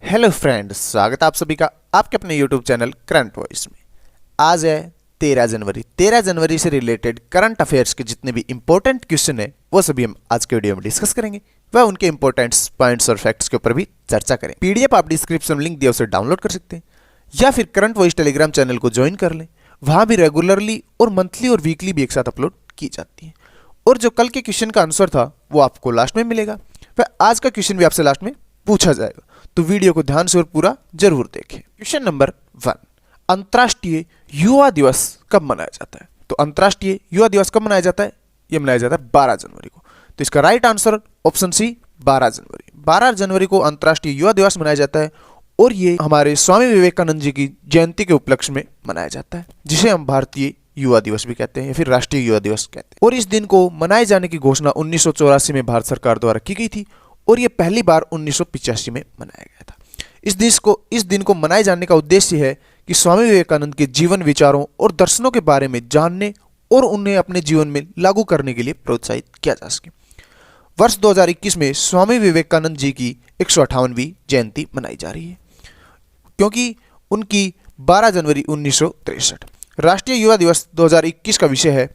Hello friends, स्वागत है आप सभी का आपके अपने यूट्यूब चैनल करंट वॉइस में। आज है 13 जनवरी से रिलेटेड करंट अफेयर्स के जितने भी इंपॉर्टेंट क्वेश्चन है वो सभी हम आज के वीडियो में डिस्कस करेंगे। वह उनके इंपॉर्टेंट पॉइंट्स और फैक्ट्स के ऊपर भी चर्चा करें। पीडीएफ आप डिस्क्रिप्शन में लिंक दिया उसे डाउनलोड कर सकते हैं या फिर करंट वॉइस टेलीग्राम चैनल को ज्वाइन कर लें। वहां भी रेगुलरली और मंथली और वीकली भी एक साथ अपलोड की जाती है। और जो कल के क्वेश्चन का आंसर था वो आपको लास्ट में मिलेगा। वह आज का क्वेश्चन भी आपसे लास्ट में पूछा जाएगा, तो वीडियो को ध्यान से और पूरा जरूर देखें। क्वेश्चन नंबर 1, अंतर्राष्ट्रीय युवा दिवस कब मनाया जाता है? तो अंतर्राष्ट्रीय युवा दिवस कब मनाया जाता है? यह मनाया जाता है 12 जनवरी को। तो इसका राइट आंसर ऑप्शन सी 12 जनवरी। 12 जनवरी को अंतर्राष्ट्रीय युवा दिवस मनाया जाता है और ये हमारे स्वामी विवेकानंद जी की जयंती के उपलक्ष्य में मनाया जाता है, जिसे हम भारतीय युवा दिवस भी कहते हैं या फिर राष्ट्रीय युवा दिवस कहते हैं। और इस दिन को मनाए जाने की घोषणा 1984 में भारत सरकार द्वारा की गई थी और यह पहली बार 1985 में मनाया गया था। इस दिन को मनाए जाने का उद्देश्य है कि स्वामी विवेकानंद के जीवन, विचारों और दर्शनों के बारे में जानने और उन्हें अपने जीवन में लागू करने के लिए प्रोत्साहित किया जा सके। वर्ष 2021 में स्वामी विवेकानंद जी की 158वीं जयंती मनाई जा रही है, क्योंकि उनकी 12 जनवरी 1963। राष्ट्रीय युवा दिवस 2021 का विषय है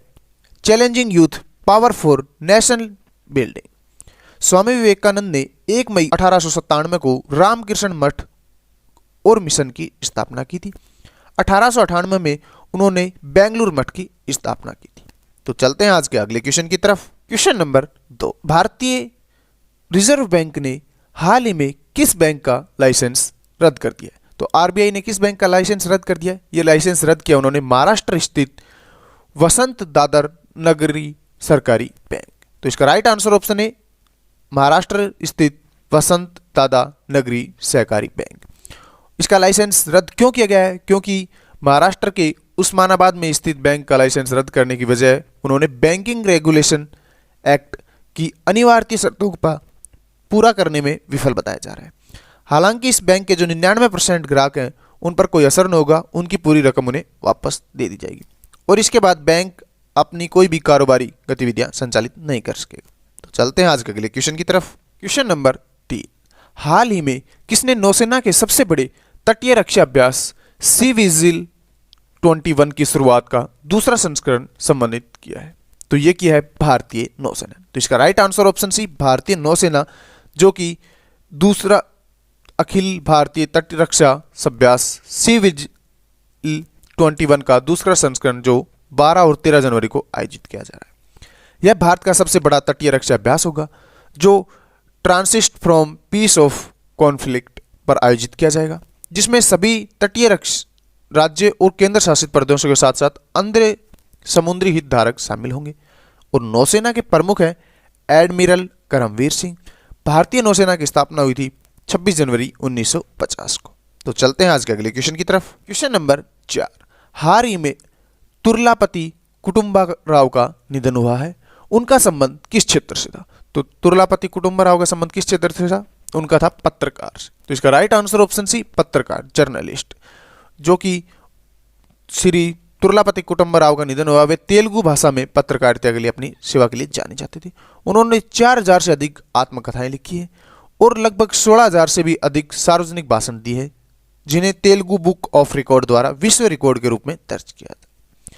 challenging youth power for national building. Swami Vivekananda ने 1 मई 1897 को रामकृष्ण मठ और मिशन की स्थापना की थी। 1898 में उन्होंने बेंगलुरु मठ की स्थापना की थी। तो चलते हैं आज के अगले क्वेश्चन की तरफ। क्वेश्चन नंबर 2, भारतीय रिजर्व बैंक ने हाल ही में किस बैंक का लाइसेंस रद्द कर दिया है? तो आरबीआई ने किस बैंक का लाइसेंस रद्द कर दिया है? यह लाइसेंस रद्द किया उन्होंने महाराष्ट्र स्थित वसंत दादर नगरी सरकारी बैंक। तो इसका राइट आंसर ऑप्शन है महाराष्ट्र स्थित वसंत दादा नगरी सहकारी बैंक। इसका लाइसेंस रद्द क्यों किया गया है? क्योंकि महाराष्ट्र के उस्मानाबाद में स्थित बैंक का लाइसेंस रद्द करने की वजह उन्होंने बैंकिंग रेगुलेशन एक्ट की अनिवार्य शर्तों को पूरा करने में विफल बताया जा रहा है। हालांकि इस बैंक के जो 99% ग्राहक हैं उन पर कोई असर नहीं होगा, उनकी पूरी रकम उन्हें वापस दे दी जाएगी और इसके बाद बैंक अपनी कोई भी कारोबारी गतिविधियां संचालित नहीं कर सकेगा। तो चलते हैं आज के अगले क्वेश्चन की तरफ। क्वेश्चन नंबर 3, हाल ही में किसने नौसेना के सबसे बड़े तटीय रक्षा अभ्यास सी विजिल 21 की शुरुआत का दूसरा संस्करण संबंधित किया है? तो यह किया है भारतीय नौसेना। तो इसका राइट आंसर ऑप्शन सी भारतीय नौसेना, जो कि दूसरा अखिल भारतीय तट रक्षा अभ्यास सी विजिल 21 का दूसरा संस्करण जो 12 और 13 जनवरी को आयोजित किया जा रहा है। यह भारत का सबसे बड़ा तटीय रक्षा अभ्यास होगा जो transit from peace of conflict पर आयोजित किया जाएगा, जिसमें सभी तटीय राज्य और केंद्र शासित प्रदेशों के साथ साथ अन्य समुद्री हितधारक शामिल होंगे। और नौसेना के प्रमुख हैं एडमिरल करमवीर सिंह। भारतीय नौसेना की स्थापना हुई थी 26 जनवरी 1950 को। तो चलते हैं आज के अगले क्वेश्चन की तरफ। क्वेश्चन नंबर 4, हाल ही में तुर्लापति कुटुंबराव का निधन हुआ है, उनका संबंध किस क्षेत्र से था? तो तुर्लापति कुटुंबराव का संबंध किस क्षेत्र से था? उनका था पत्रकार से। तो इसका राइट आंसर ऑप्शन सी पत्रकार, जर्नलिस्ट, जो कि श्री तुर्लापति कुटुंबराव का निधन हुआ। वे तेलुगु भाषा में पत्रकारिता के लिए अपनी सेवा के लिए जाने जाते थे। उन्होंने 4000 से अधिक आत्मकथाएं लिखी है और लगभग 16000 से भी अधिक सार्वजनिक भाषण दिए हैं, जिन्हें तेलुगु बुक ऑफ रिकॉर्ड द्वारा विश्व रिकॉर्ड के रूप में दर्ज किया था।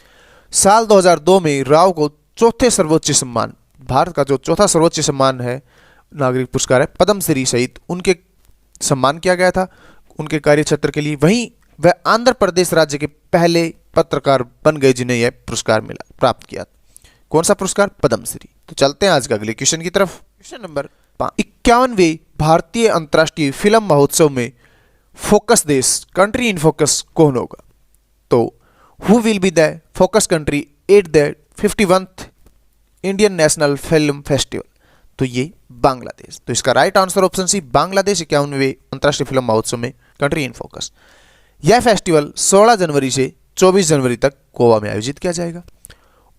साल 2002 में राव को चौथे सर्वोच्च सम्मान, भारत का जो चौथा सर्वोच्च सम्मान है, नागरिक पुरस्कार है, पद्म श्री सहित उनके सम्मान किया गया था उनके कार्य क्षेत्र के लिए। वहीं वह आंध्र प्रदेश राज्य के पहले पत्रकार बन गए जिन्हें यह पुरस्कार मिला, प्राप्त किया। कौन सा पुरस्कार? पद्म श्री। तो चलते हैं आज के अगले क्वेश्चन की तरफ। क्वेश्चन नंबर 5, 51वें भारतीय अंतर्राष्ट्रीय फिल्म महोत्सव में फोकस देश, कंट्री इन फोकस कौन होगा? तो who will be the focus country at the 51th Indian national film festival? तो ये बांग्लादेश। तो इसका right answer option C Bangladesh 51वें अंतर्राष्ट्रीय फिल्म महोत्सव में कंट्री इन फोकस। यह फेस्टिवल 16 जनवरी से 24 जनवरी तक गोवा में आयोजित किया जाएगा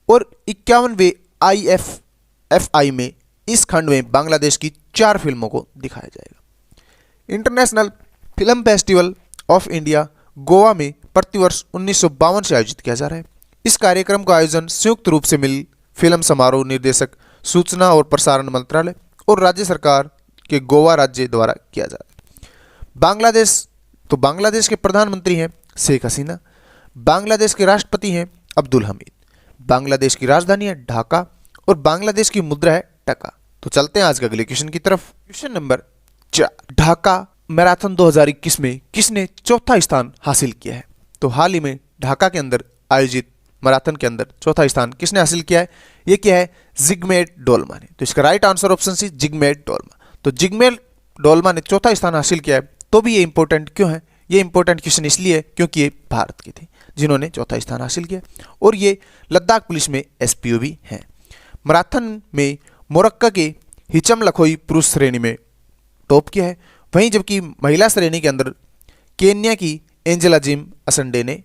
और 51वें IFFI में इस खंड में बांग्लादेश की 4 फिल्मों को दिखाया जाएगा। International film festival of India Goa में प्रतिवर्ष 1952 से आयोजित किया जा रहा है। इस कार्यक्रम का आयोजन संयुक्त रूप से मिल फिल्म समारोह निर्देशक, सूचना और प्रसारण मंत्रालय और राज्य सरकार के गोवा राज्य द्वारा किया जा रहा है। बांग्लादेश, तो बांग्लादेश के प्रधानमंत्री हैं शेख हसीना। बांग्लादेश के राष्ट्रपति हैं अब्दुल हमीद। बांग्लादेश की राजधानी है ढाका और बांग्लादेश की मुद्रा है टका। तो चलते हैं आज के अगले क्वेश्चन की तरफ। क्वेश्चन नंबर 4, ढाका मैराथन 2021 में किसने चौथा स्थान हासिल किया है? तो हाल ही में ढाका के अंदर आयोजित मैराथन के अंदर चौथा स्थान किसने हासिल किया है? ये क्या है? जिग्मेट डोलमा ने। तो इसका राइट आंसर ऑप्शन सी जिग्मेट डोलमा। तो जिग्मेट डोलमा ने चौथा स्थान हासिल किया है। तो भी ये इंपॉर्टेंट क्यों है? ये इंपॉर्टेंट क्वेश्चन इसलिए क्योंकि ये भारत के थे जिन्होंने चौथा स्थान हासिल किया और ये लद्दाख पुलिस में एसपीओ भी हैं। मैराथन में मोरक्को के हिचम लखोई पुरुष श्रेणी में टॉप किया है, वहीं जबकि महिला श्रेणी के अंदर केन्या की एंजेला जिम असंडे ने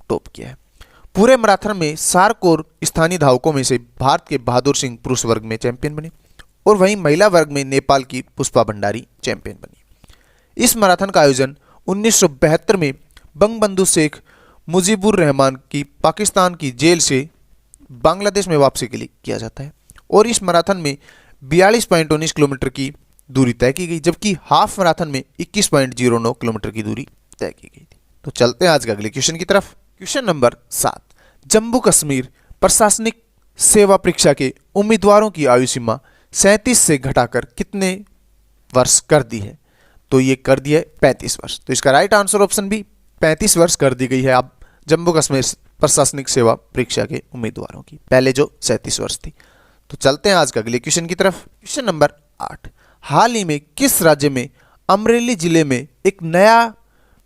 टॉप किया है। पूरे मैराथन में सार्क और स्थानीय धावकों में से भारत के बहादुर सिंह पुरुष वर्ग में चैंपियन बने और वहीं महिला वर्ग में नेपाल की पुष्पा भंडारी चैंपियन बनी। इस मैराथन का आयोजन 1972 में बंगबंधु शेख मुजीबुर रहमान की पाकिस्तान की जेल से बांग्लादेश में वापसी के लिए किया जाता है और इस मैराथन में 42.19 किलोमीटर की दूरी तय की गई, जबकि हाफ मैराथन में 21.09 किलोमीटर की दूरी तय की गई थी। तो चलते हैं आज के अगले क्वेश्चन की तरफ। क्वेश्चन नंबर 7, जम्मू कश्मीर प्रशासनिक सेवा परीक्षा के उम्मीदवारों की आयु सीमा 37 से घटाकर कितने वर्ष कर दी है? तो ये कर दिया है 35 वर्ष। तो इसका राइट आंसर ऑप्शन भी 35 वर्ष कर दी गई है अब जम्मू कश्मीर प्रशासनिक सेवा परीक्षा के उम्मीदवारों की, पहले जो 37 वर्ष थी। तो चलते हैं आज के अगले क्वेश्चन की तरफ। क्वेश्चन नंबर 8, हाल ही में किस राज्य में अमरेली जिले में एक नया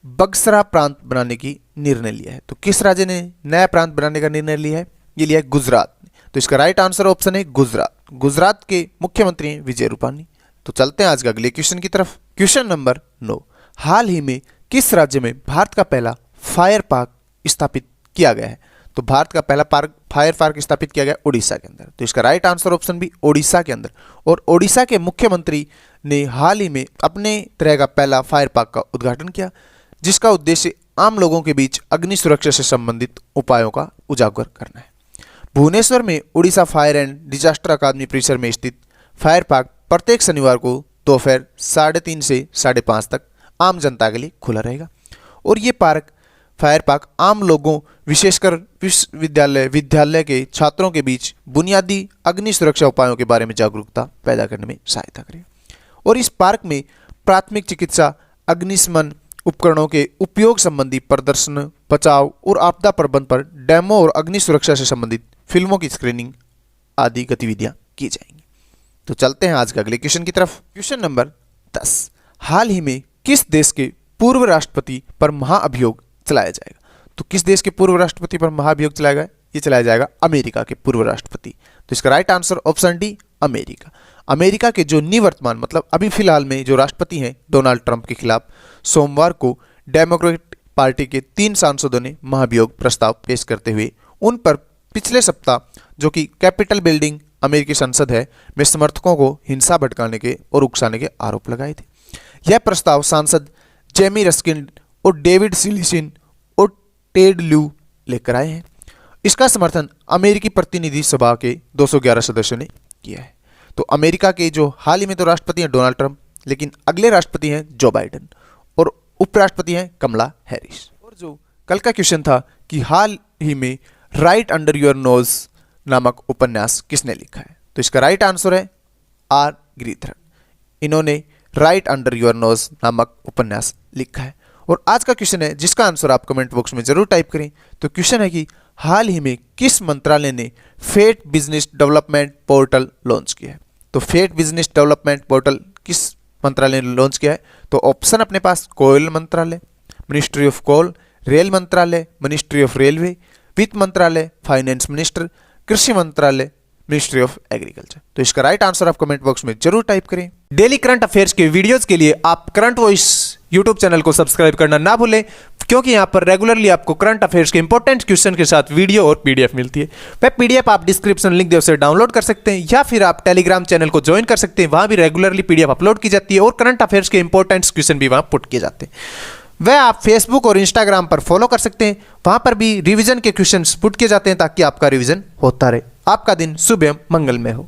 बगसरा प्रांत बनाने की निर्णय लिया है? तो किस राज्य ने नया प्रांत बनाने का निर्णय लिया है? ये लिया है गुजरात ने। तो इसका राइट आंसर ऑप्शन है गुजरात। गुजरात के मुख्यमंत्री हैं विजय रूपानी। तो चलते हैं आज के अगले क्वेश्चन की तरफ। क्वेश्चन नंबर 9, हाल ही में किस राज्य में भारत का पहला फायर पार्क स्थापित किया गया है? तो भारत का पहला फायर पार्क स्थापित किया गया उड़ीसा के अंदर। तो इसका राइट आंसर ऑप्शन भी ओडिशा के अंदर। और ओडिशा के मुख्यमंत्री ने हाल ही में अपने तरह का पहला फायर पार्क का उद्घाटन किया, जिसका उद्देश्य आम लोगों के बीच अग्नि सुरक्षा से संबंधित उपायों का उजागर करना है। भुवनेश्वर में उड़ीसा फायर एंड डिजास्टर अकादमी परिसर में स्थित फायर पार्क प्रत्येक शनिवार को दोपहर 3:30 से 5:30 तक आम जनता के लिए खुला रहेगा और ये फायर पार्क आम लोगों विशेषकर विद्यालय के छात्रों के बीच बुनियादी अग्नि सुरक्षा उपायों के बारे में जागरूकता पैदा करने में सहायता करेगा। और इस पार्क में प्राथमिक चिकित्सा, अग्निशमन उपकरणों के उपयोग संबंधी प्रदर्शन, बचाव और आपदा प्रबंधन पर डेमो और अग्नि सुरक्षा से संबंधित फिल्मों की स्क्रीनिंग आदि गतिविधियां की जाएंगी। तो चलते हैं आज के अगले क्वेश्चन की तरफ। क्वेश्चन नंबर 10, हाल ही में किस देश के पूर्व राष्ट्रपति पर महाअभियोग चलाया जाएगा? तो किस देश के पूर्व राष्ट्रपति पर महाअभियोग चलाया गया? ये चलाया जाएगा अमेरिका के पूर्व राष्ट्रपति। तो इसका right answer option D America. America के जो निवर्तमान मतलब अभी फिलहाल में जो राष्ट्रपति हैं डोनाल्ड ट्रंप के खिलाफ सोमवार को डेमोक्रेटिक पार्टी के 3 सांसदों ने महाभियोग प्रस्ताव पेश करते हुए उन पर पिछले सप्ताह जो कि कैपिटल बिल्डिंग अमेरिकी संसद है में समर्थकों को हिंसा भड़काने के और उकसाने के आरोप लगाए थे। यह प्रस्ताव सांसद जेमी रस्किन और डेविड सिलिसिन और टेड ल्यू लेकर आए हैं। इसका समर्थन अमेरिकी प्रतिनिधि सभा के 211 सदस्यों ने किया है। तो अमेरिका के जो हाल ही में तो राष्ट्रपति हैं डोनाल्ड ट्रंप, लेकिन अगले राष्ट्रपति हैं जो बाइडेन और उपराष्ट्रपति हैं कमला हैरिस। और जो कल का क्वेश्चन था कि हाल ही में राइट अंडर योर नोज नामक उपन्यास किसने लिखा है? तो इसका राइट आंसर है आर गिरिधरन। इन्होंने राइट अंडर योर नोज नामक उपन्यास लिखा है। और आज का क्वेश्चन है जिसका आंसर आप कमेंट बॉक्स में जरूर टाइप करें। तो क्वेश्चन है कि हाल ही में किस मंत्रालय ने फेट बिजनेस डेवलपमेंट पोर्टल लॉन्च किया है? तो फेट बिजनेस डेवलपमेंट पोर्टल किस मंत्रालय ने लॉन्च किया है? तो ऑप्शन अपने पास कोयल मंत्रालय, मिनिस्ट्री ऑफ कोल, रेल मंत्रालय, मिनिस्ट्री ऑफ रेलवे, वित्त मंत्रालय, फाइनेंस मिनिस्टर, कृषि मंत्रालय, मिनिस्ट्री ऑफ एग्रीकल्चर। तो इसका राइट आंसर आप कमेंट बॉक्स में जरूर टाइप करें। डेली करंट अफेयर्स के वीडियोस के लिए आप करंट वॉइस यूट्यूब चैनल को सब्सक्राइब करना ना भूलें, क्योंकि यहाँ पर रेगुलरली आपको करंट अफेयर्स के इंपॉर्टेंट क्वेश्चन के साथ वीडियो और पीडीएफ मिलती है। वह पीडीएफ आप डिस्क्रिप्शन लिंक दे उसे डाउनलोड कर सकते हैं या फिर आप टेलीग्राम चैनल को ज्वाइन कर सकते हैं। वहां भी रेगुलरली पीडीएफ अपलोड की जाती है और करंट अफेयर्स के इंपॉर्टेंट क्वेश्चन भी वहां पुट किए जाते हैं। वह आप फेसबुक और इंस्टाग्राम पर फॉलो कर सकते हैं, वहां पर भी रिवीजन के क्वेश्चंस पुट किए जाते हैं ताकि आपका रिवीजन होता रहे। आपका दिन शुभ एवं मंगलमय हो।